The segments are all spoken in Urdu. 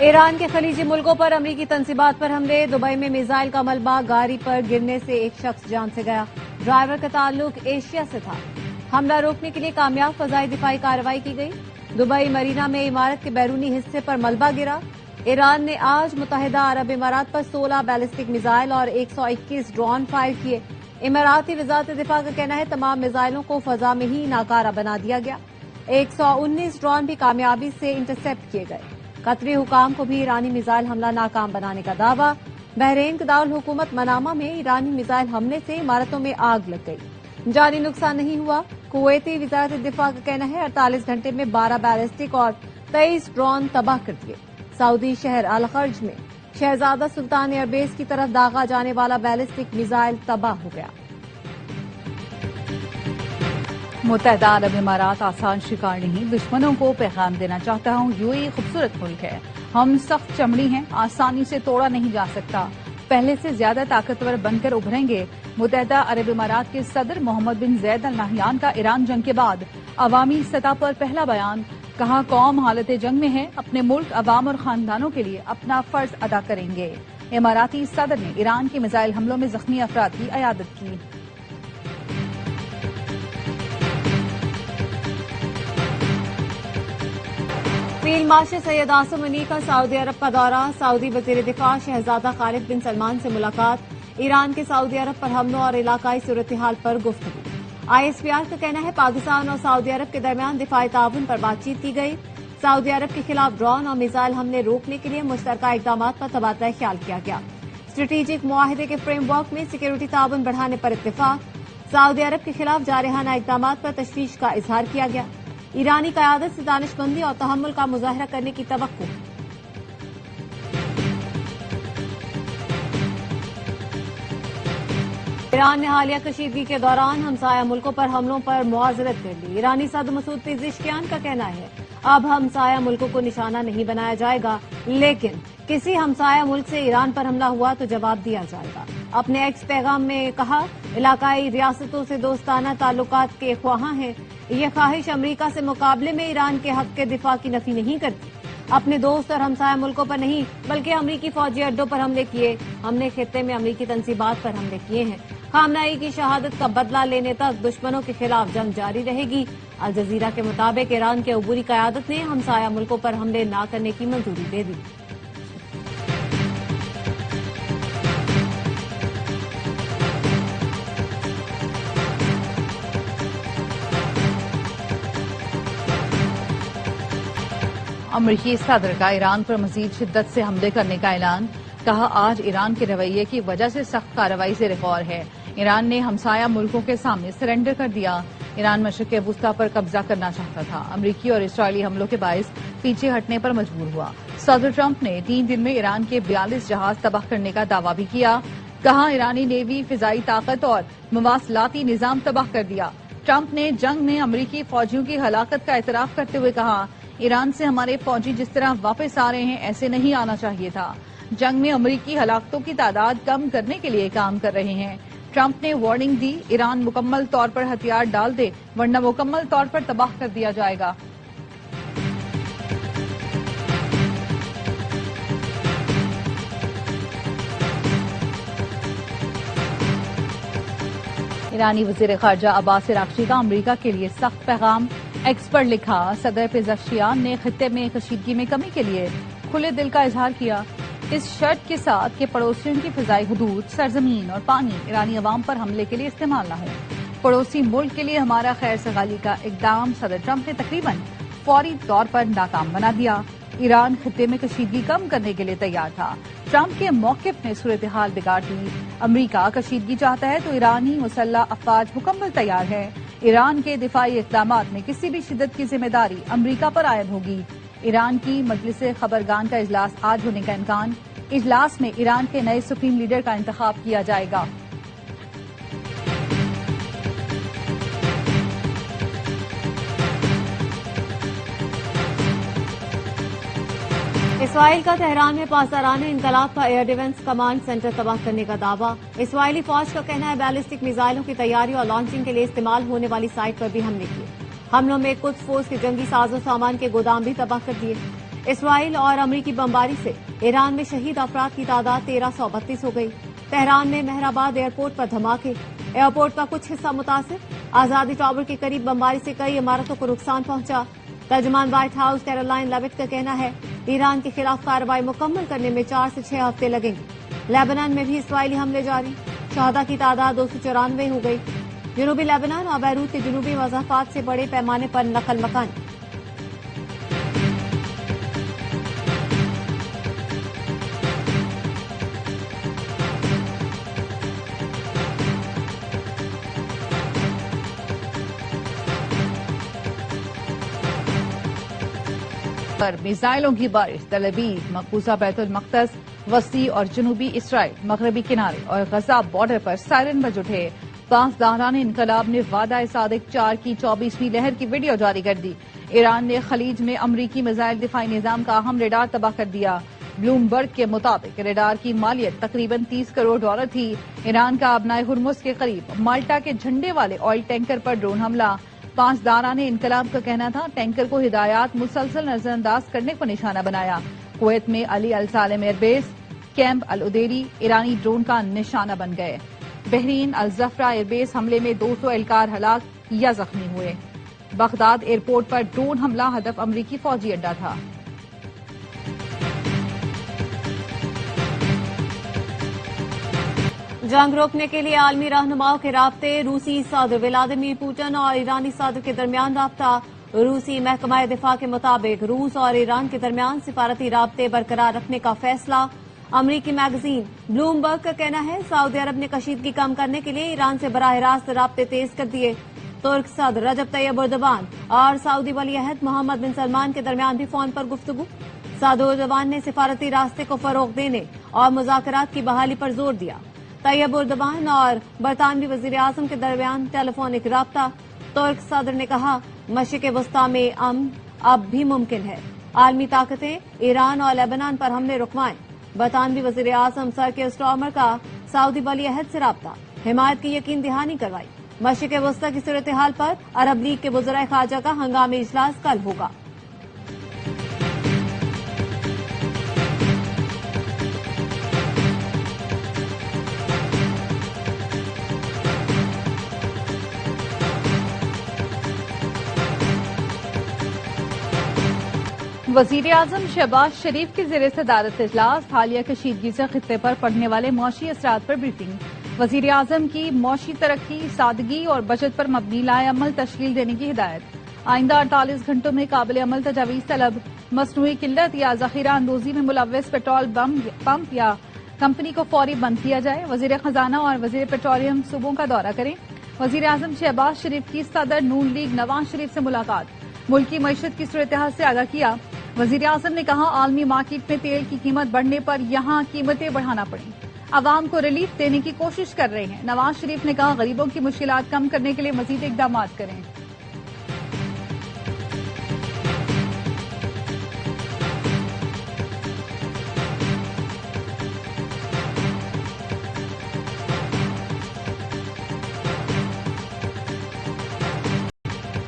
ایران کے خلیجی ملکوں پر امریکی تنصیبات پر حملے، دبئی میں میزائل کا ملبہ گاڑی پر گرنے سے ایک شخص جان سے گیا، ڈرائیور کا تعلق ایشیا سے تھا۔ حملہ روکنے کے لیے کامیاب فضائی دفاعی کارروائی کی گئی، دبئی مرینا میں عمارت کے بیرونی حصے پر ملبہ گرا۔ ایران نے آج متحدہ عرب امارات پر 16 بیلسٹک میزائل اور 121 ڈرون فائر کیے۔ اماراتی وزارت دفاع کا کہنا ہے تمام میزائلوں کو فضا میں ہی ناکارہ بنا دیا گیا، 119 ڈرون بھی کامیابی سے انٹرسیپٹ کیے گئے۔ قطری حکام کو بھی ایرانی میزائل حملہ ناکام بنانے کا دعویٰ۔ بحرین کے دارالحکومت منامہ میں ایرانی میزائل حملے سے عمارتوں میں آگ لگ گئی، جانی نقصان نہیں ہوا۔ کویتی وزارت دفاع کا کہنا ہے 48 گھنٹے میں 12 بیلسٹک اور 23 ڈرون تباہ کر دیے۔ سعودی شہر الخرج میں شہزادہ سلطان ایئر بیس کی طرف داغا جانے والا بیلسٹک میزائل تباہ ہو گیا۔ متحدہ عرب امارات آسان شکار نہیں، دشمنوں کو پیغام دینا چاہتا ہوں، یو اے خوبصورت ملک ہے، ہم سخت چمڑی ہیں، آسانی سے توڑا نہیں جا سکتا، پہلے سے زیادہ طاقتور بن کر ابھریں گے۔ متحدہ عرب امارات کے صدر محمد بن زید ال نہیان کا ایران جنگ کے بعد عوامی سطح پر پہلا بیان، کہا قوم حالت جنگ میں ہے، اپنے ملک، عوام اور خاندانوں کے لیے اپنا فرض ادا کریں گے۔ اماراتی صدر نے ایران کے میزائل حملوں میں زخمی افراد کی عیادت کی۔ فیلڈ مارشل سید عاصم منی کا سعودی عرب کا دورہ، سعودی وزیر دفاع شہزادہ خالد بن سلمان سے ملاقات، ایران کے سعودی عرب پر حملوں اور علاقائی صورتحال پر گفتگو۔ ISPR کا کہنا ہے پاکستان اور سعودی عرب کے درمیان دفاعی تعاون پر بات چیت کی گئی، سعودی عرب کے خلاف ڈرون اور میزائل حملے روکنے کے لیے مشترکہ اقدامات پر تبادلہ خیال کیا گیا۔ اسٹریٹجک معاہدے کے فریم ورک میں سیکیورٹی تعاون بڑھانے پر اتفاق، سعودی عرب کے خلاف جارحانہ اقدامات پر تشویش کا اظہار کیا گیا۔ ایرانی قیادت سے دانش مندی اور تحمل کا مظاہرہ کرنے کی توقع۔ ایران نے حالیہ کشیدگی کے دوران ہمسایہ ملکوں پر حملوں پر معذرت کر لی، ایرانی صدر مسعود پزشکیان کا کہنا ہے اب ہمسایہ ملکوں کو نشانہ نہیں بنایا جائے گا، لیکن کسی ہمسایہ ملک سے ایران پر حملہ ہوا تو جواب دیا جائے گا۔ اپنے ایکس پیغام میں کہا علاقائی ریاستوں سے دوستانہ تعلقات کے خواہاں ہیں، یہ خواہش امریکہ سے مقابلے میں ایران کے حق کے دفاع کی نفی نہیں کرتی۔ اپنے دوست اور ہمسایہ ملکوں پر نہیں بلکہ امریکی فوجی اڈوں پر حملے کیے، ہم نے خطے میں امریکی تنصیبات پر حملے کیے ہیں، خامنہ ای کی شہادت کا بدلہ لینے تک دشمنوں کے خلاف جنگ جاری رہے گی۔ الجزیرہ کے مطابق ایران کے عبوری قیادت نے ہمسایہ ملکوں پر حملے نہ کرنے کی منظوری دے دی۔ امریکی صدر کا ایران پر مزید شدت سے حملے کرنے کا اعلان، کہا آج ایران کے رویے کی وجہ سے سخت کارروائی سے غور ہے، ایران نے ہمسایہ ملکوں کے سامنے سرنڈر کر دیا، ایران مشرق وسطی پر قبضہ کرنا چاہتا تھا، امریکی اور اسرائیلی حملوں کے باعث پیچھے ہٹنے پر مجبور ہوا۔ صدر ٹرمپ نے 3 دن میں ایران کے 42 جہاز تباہ کرنے کا دعویٰ بھی کیا، کہا ایرانی نیوی فضائی طاقت اور مواصلاتی نظام تباہ کر دیا۔ ٹرمپ نے جنگ میں امریکی فوجیوں کی ہلاکت کا اعتراف کرتے ہوئے کہا ایران سے ہمارے فوجی جس طرح واپس آ رہے ہیں ایسے نہیں آنا چاہیے تھا، جنگ میں امریکی ہلاکتوں کی تعداد کم کرنے کے لیے کام کر رہے ہیں۔ ٹرمپ نے وارننگ دی ایران مکمل طور پر ہتھیار ڈال دے ورنہ مکمل طور پر تباہ کر دیا جائے گا۔ ایرانی وزیر خارجہ عباس عراقچی کا امریکہ کے لیے سخت پیغام، ایکس پر لکھا صدر پزشکیان نے خطے میں کشیدگی میں کمی کے لیے کھلے دل کا اظہار کیا، اس شرط کے ساتھ کہ پڑوسیوں کی فضائی حدود، سرزمین اور پانی ایرانی عوام پر حملے کے لیے استعمال نہ ہو۔ پڑوسی ملک کے لیے ہمارا خیر سگالی کا اقدام صدر ٹرمپ نے تقریباً فوری طور پر ناکام بنا دیا، ایران خطے میں کشیدگی کم کرنے کے لیے تیار تھا، ٹرمپ کے موقف نے صورتحال بگاڑ دی، امریکہ کشیدگی چاہتا ہے تو ایرانی مسلح افواج مکمل تیار ہے، ایران کے دفاعی اقدامات میں کسی بھی شدت کی ذمہ داری امریکہ پر عائد ہوگی۔ ایران کی مجلس خبرگان کا اجلاس آج ہونے کا امکان، اجلاس میں ایران کے نئے سپریم لیڈر کا انتخاب کیا جائے گا۔ اسرائیل کا تہران میں پاسداران انقلاب کا ایئر ڈیفنس کمانڈ سینٹر تباہ کرنے کا دعویٰ، اسرائیلی فوج کا کہنا ہے بیلسٹک میزائلوں کی تیاری اور لانچنگ کے لیے استعمال ہونے والی سائٹ پر بھی حملے کیے، حملوں میں قدس فورس کے جنگی ساز و سامان کے گودام بھی تباہ کر دیے۔ اسرائیل اور امریکی بمباری سے ایران میں شہید افراد کی تعداد 1332 ہو گئی۔ تہران میں مہرآباد ایئرپورٹ پر دھماکے، ایئرپورٹ کا کچھ حصہ متاثر۔ آزادی ٹاور کے قریب بمباری سے کئی عمارتوں کو نقصان پہنچا۔ ترجمان وائٹ ہاؤس کیرولائن لیوٹ کا کہنا ہے ایران کے خلاف کارروائی مکمل کرنے میں 4 سے 6 ہفتے لگیں گے۔ لیبنان میں بھی اسرائیلی حملے جاری، شہداء کی تعداد 294 ہو گئی۔ جنوبی لیبنان اور بیروت کے جنوبی مضافات سے بڑے پیمانے پر نقل مکانی۔ پر میزائلوں کی بارش، تل ابیب، مقبوضہ بیت المقدس، وسطی اور جنوبی اسرائیل، مغربی کنارے اور غزہ بارڈر پر سائرن بج اٹھے۔ 5 دہران انقلاب نے وعدہ صادق 4 کی 24ویں لہر کی ویڈیو جاری کر دی۔ ایران نے خلیج میں امریکی میزائل دفاعی نظام کا اہم ریڈار تباہ کر دیا۔ بلومبرگ کے مطابق ریڈار کی مالیت تقریباً $30 کروڑ تھی۔ ایران کا ابنائے ہرمز کے قریب مالٹا کے جھنڈے والے آئل ٹینکر پر ڈرون حملہ۔ 5 دہران انقلاب کا کہنا تھا ٹینکر کو ہدایات مسلسل نظر انداز کرنے کو نشانہ بنایا۔ کویت میں علی السالم ایئر بیس، کیمپ العدیری ایرانی ڈرون کا نشانہ بن گئے۔ بحرین الزفرہ ایئر بیس حملے میں 200 اہلکار ہلاک یا زخمی ہوئے۔ بغداد ایئرپورٹ پر ڈرون حملہ، ہدف امریکی فوجی اڈہ تھا۔ جنگ روکنے کے لیے عالمی رہنماؤں کے رابطے، روسی صدر ولادیمیر پوٹن اور ایرانی صدر کے درمیان رابطہ۔ روسی محکمہ دفاع کے مطابق روس اور ایران کے درمیان سفارتی رابطے برقرار رکھنے کا فیصلہ۔ امریکی میگزین بلومبرگ کا کہنا ہے سعودی عرب نے کشیدگی کم کرنے کے لیے ایران سے براہ راست رابطے تیز کر دیے۔ ترک صدر رجب طیب اردوان اور سعودی ولی عہد محمد بن سلمان کے درمیان بھی فون پر گفتگو۔ صدر اردوان نے سفارتی راستے کو فروغ دینے اور مذاکرات کی بحالی پر زور دیا۔ طیب اردوان اور برطانوی وزیر اعظم کے درمیان ٹیلی فونک رابطہ۔ ترک صدر نے کہا مشرق وسطی میں امن اب بھی ممکن ہے، عالمی طاقتیں ایران اور لیبنان پر حملے رکوائیں۔ برطانوی وزیر اعظم سر کیئر سٹارمر کا سعودی ولی عہد سے رابطہ، حمایت کی یقین دہانی کروائی۔ مشرق وسطی کی صورتحال پر عرب لیگ کے وزرائے خارجہ کا ہنگامی اجلاس کل ہوگا۔ وزیر اعظم شہباز شریف کی زیر صدارت اجلاس، حالیہ کشیدگی سے خطے پر پڑنے والے معاشی اثرات پر بریفنگ۔ وزیر اعظم کی معاشی ترقی، سادگی اور بچت پر مبنی لائحہ عمل تشکیل دینے کی ہدایت۔ آئندہ 48 گھنٹوں میں قابل عمل تجاویز طلب، مصنوعی قلت یا ذخیرہ اندوزی میں ملوث پیٹرول پمپ یا کمپنی کو فوری بند کیا جائے۔ وزیر خزانہ اور وزیر پیٹرولیم صوبوں کا دورہ کریں۔ وزیر اعظم شہباز شریف کی صدر نون لیگ نواز شریف سے ملاقات، ملکی معیشت کی صورتحال سے آگاہ کیا۔ وزیر اعظم نے کہا عالمی مارکیٹ میں تیل کی قیمت بڑھنے پر یہاں قیمتیں بڑھانا پڑیں، عوام کو ریلیف دینے کی کوشش کر رہے ہیں۔ نواز شریف نے کہا غریبوں کی مشکلات کم کرنے کے لیے مزید اقدامات کریں۔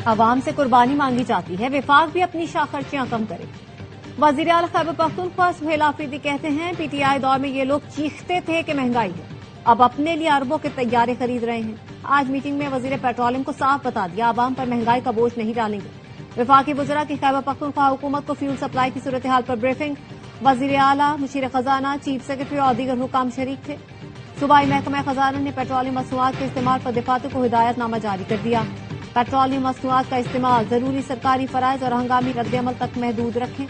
عوام سے قربانی مانگی جاتی ہے، وفاق بھی اپنی شاہ خرچیاں کم کرے۔ وزیر اعلی خیبر پختونخوا سہیل آفریدی کہتے ہیں پی ٹی آئی دور میں یہ لوگ چیختے تھے کہ مہنگائی ہے، اب اپنے لیے اربوں کے طیارے خرید رہے ہیں۔ آج میٹنگ میں وزیر پیٹرولیم کو صاف بتا دیا عوام پر مہنگائی کا بوجھ نہیں ڈالیں گے۔ وفاقی وزراء کی خیبر پختونخوا حکومت کو فیول سپلائی کی صورتحال پر بریفنگ، وزیر اعلی، مشیر خزانہ، چیف سیکرٹری اور دیگر حکام شریک تھے۔ صوبائی محکمہ خزانہ نے پیٹرولیم مصنوعات کے استعمال پر دفاتر کو ہدایت نامہ جاری کر دیا۔ پیٹرولیم مصنوعات کا استعمال ضروری سرکاری فرائض اور ہنگامی رد عمل تک محدود رکھیں۔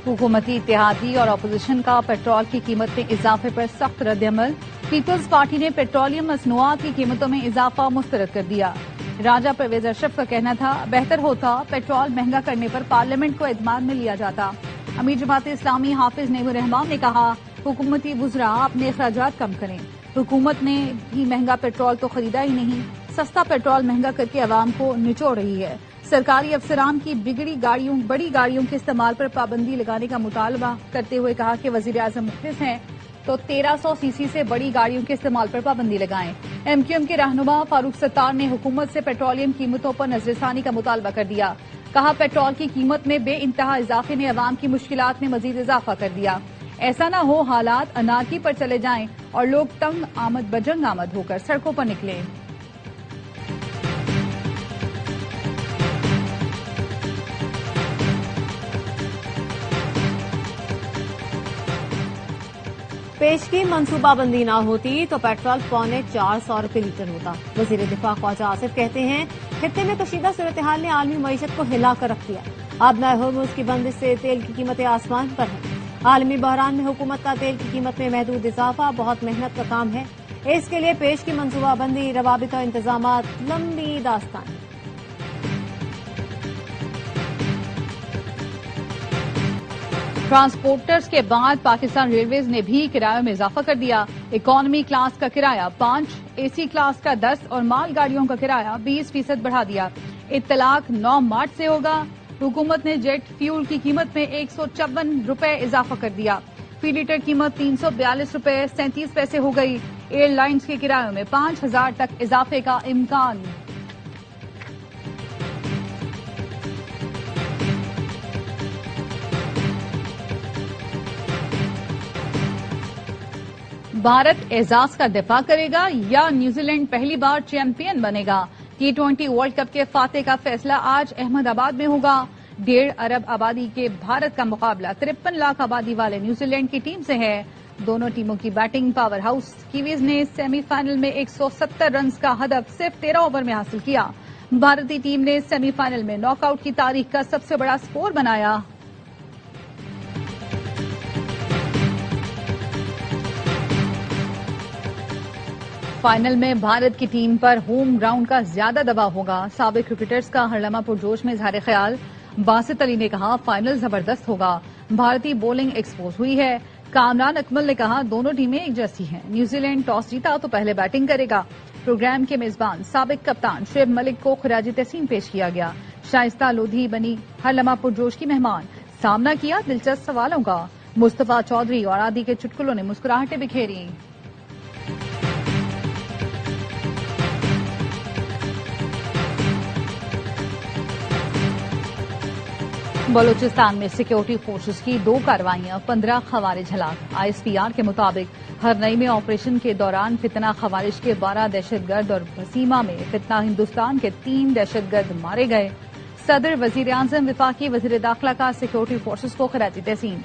حکومتی اتحادی اور اپوزیشن کا پیٹرول کی قیمت میں اضافے پر سخت رد عمل، پیپلز پارٹی نے پیٹرولیم مصنوعات کی قیمتوں میں اضافہ مسترد کر دیا۔ راجہ پرویز اشرف کا کہنا تھا بہتر ہوتا پیٹرول مہنگا کرنے پر پارلیمنٹ کو اعتماد میں لیا جاتا۔ امیر جماعت اسلامی حافظ نعیم الرحمان نے کہا حکومتی وزراء اپنے اخراجات کم کریں، حکومت نے بھی مہنگا پیٹرول تو خریدا ہی نہیں، سستا پیٹرول مہنگا کر کے عوام کو نچوڑ رہی ہے۔ سرکاری افسران کی بڑی گاڑیوں کے استعمال پر پابندی لگانے کا مطالبہ کرتے ہوئے کہا کہ وزیر اعظم مخلص ہیں تو 1300 سی سی سے بڑی گاڑیوں کے استعمال پر پابندی لگائیں۔ ایم کیو ایم کے رہنما فاروق ستار نے حکومت سے پیٹرولیم قیمتوں پر نظر ثانی کا مطالبہ کر دیا۔ کہا پیٹرول کی قیمت میں بے انتہا اضافے نے عوام کی مشکلات میں مزید اضافہ کر دیا۔ ایسا نہ ہو حالات انارکی پر چلے جائیں اور لوگ تنگ آمد بجنگ آمد ہو کر سڑکوں پر نکلیں۔ پیش کی منصوبہ بندی نہ ہوتی تو پیٹرول 450 روپے لیٹر ہوتا۔ وزیر دفاع خواجہ آصف کہتے ہیں خطے میں کشیدہ صورتحال نے عالمی معیشت کو ہلا کر رکھ دیا۔ اب نئے ہرمز کی بندش سے تیل کی قیمتیں آسمان پر ہیں۔ عالمی بحران میں حکومت کا تیل کی قیمت میں محدود اضافہ بہت محنت کا کام ہے۔ اس کے لیے پیش کی منصوبہ بندی، روابط اور انتظامات لمبی داستان ہے۔ ٹرانسپورٹرز کے بعد پاکستان ریلویز نے بھی کرایوں میں اضافہ کر دیا۔ اکانومی کلاس کا کرایہ 5، اے سی کلاس کا 10 اور مال گاڑیوں کا کرایہ 20% بڑھا دیا۔ اطلاق 9 مارچ سے ہوگا۔ حکومت نے جیٹ فیول کی قیمت میں 154 روپے اضافہ کر دیا۔ فی لیٹر قیمت 342 روپے 37 پیسے ہو گئی۔ ایئر لائنز کے کرایوں میں 5000 تک اضافے کا امکان۔ بھارت اعزاز کا دفاع کرے گا یا نیوزی لینڈ پہلی بار چیمپئن بنے گا؟ T20 ورلڈ کپ کے فاتح کا فیصلہ آج احمد آباد میں ہوگا۔ 1.5 ارب آبادی کے بھارت کا مقابلہ 53 لاکھ آبادی والے نیوزی لینڈ کی ٹیم سے ہے۔ دونوں ٹیموں کی بیٹنگ پاور ہاؤس کیویز نے سیمی فائنل میں 170 رنز کا ہدف صرف 13 اوور میں حاصل کیا۔ بھارتی ٹیم نے سیمی فائنل میں ناک آؤٹ کی تاریخ کا سب سے بڑا سکور بنایا۔ فائنل میں بھارت کی ٹیم پر ہوم گراؤنڈ کا زیادہ دباؤ ہوگا۔ سابق کرکٹرز کا ہر لمحہ پرجوش میں اظہار خیال۔ باسط علی نے کہا فائنل زبردست ہوگا، بھارتی بولنگ ایکسپوز ہوئی ہے۔ کامران اکمل نے کہا دونوں ٹیمیں ایک جیسی ہیں، نیوزی لینڈ ٹاس جیتا تو پہلے بیٹنگ کرے گا۔ پروگرام کے میزبان سابق کپتان شعیب ملک کو خراج تحسین پیش کیا گیا۔ شائستہ لودھی بنی ہر لمحہ پرجوش کی مہمان، سامنا کیا دلچسپ سوالوں کا۔ مصطفیٰ چودھری اور عادی کے چٹکلوں نے مسکراہٹیں بکھیری۔ بلوچستان میں سیکیورٹی فورسز کی 2 کارروائیاں، 15 خوارج ہلاک۔ ISPR کے مطابق ہرنئی میں آپریشن کے دوران فتنہ خوارج کے 12 دہشت گرد اور بھسیما میں فتنہ ہندوستان کے 3 دہشت گرد مارے گئے۔ صدر، وزیر اعظم، وفاقی وزیر داخلہ کا سیکیورٹی فورسز کو خراج تحسین۔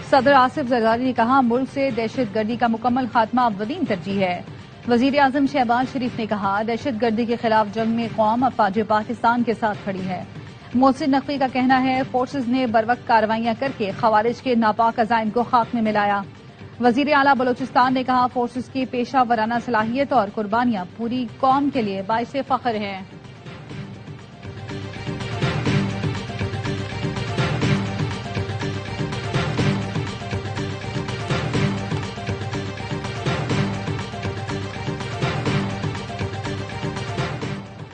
صدر آصف زرداری نے کہا ملک سے دہشت گردی کا مکمل خاتمہ اولین ترجیح ہے۔ وزیر اعظم شہباز شریف نے کہا دہشت گردی کے خلاف جنگ میں قوم افواج پاکستان کے ساتھ کھڑی ہے۔ محسن نقوی کا کہنا ہے فورسز نے بروقت کارروائیاں کر کے خوارج کے ناپاک عزائم کو خاک میں ملایا۔ وزیر اعلیٰ بلوچستان نے کہا فورسز کی پیشہ ورانہ صلاحیت اور قربانیاں پوری قوم کے لیے باعث فخر ہیں۔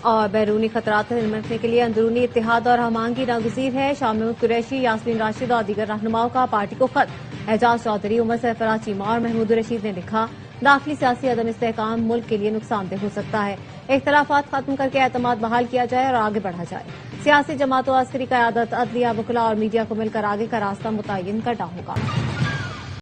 اور بیرونی خطرات سے نمٹنے کے لیے اندرونی اتحاد اور ہم آہنگی ناگزیر ہے۔ شاہ محمود قریشی، یاسمین راشد اور دیگر رہنماؤں کا پارٹی کو خط۔ اعجاز چودھری، عمر سرفراز چیمہ اور محمود رشید نے لکھا داخلی سیاسی عدم استحکام ملک کے لیے نقصان دہ ہو سکتا ہے۔ اختلافات ختم کر کے اعتماد بحال کیا جائے اور آگے بڑھا جائے۔ سیاسی جماعتوں، عسکری قیادت، عدلیہ، وکلاء اور میڈیا کو مل کر آگے کا راستہ متعین کرنا ہوگا۔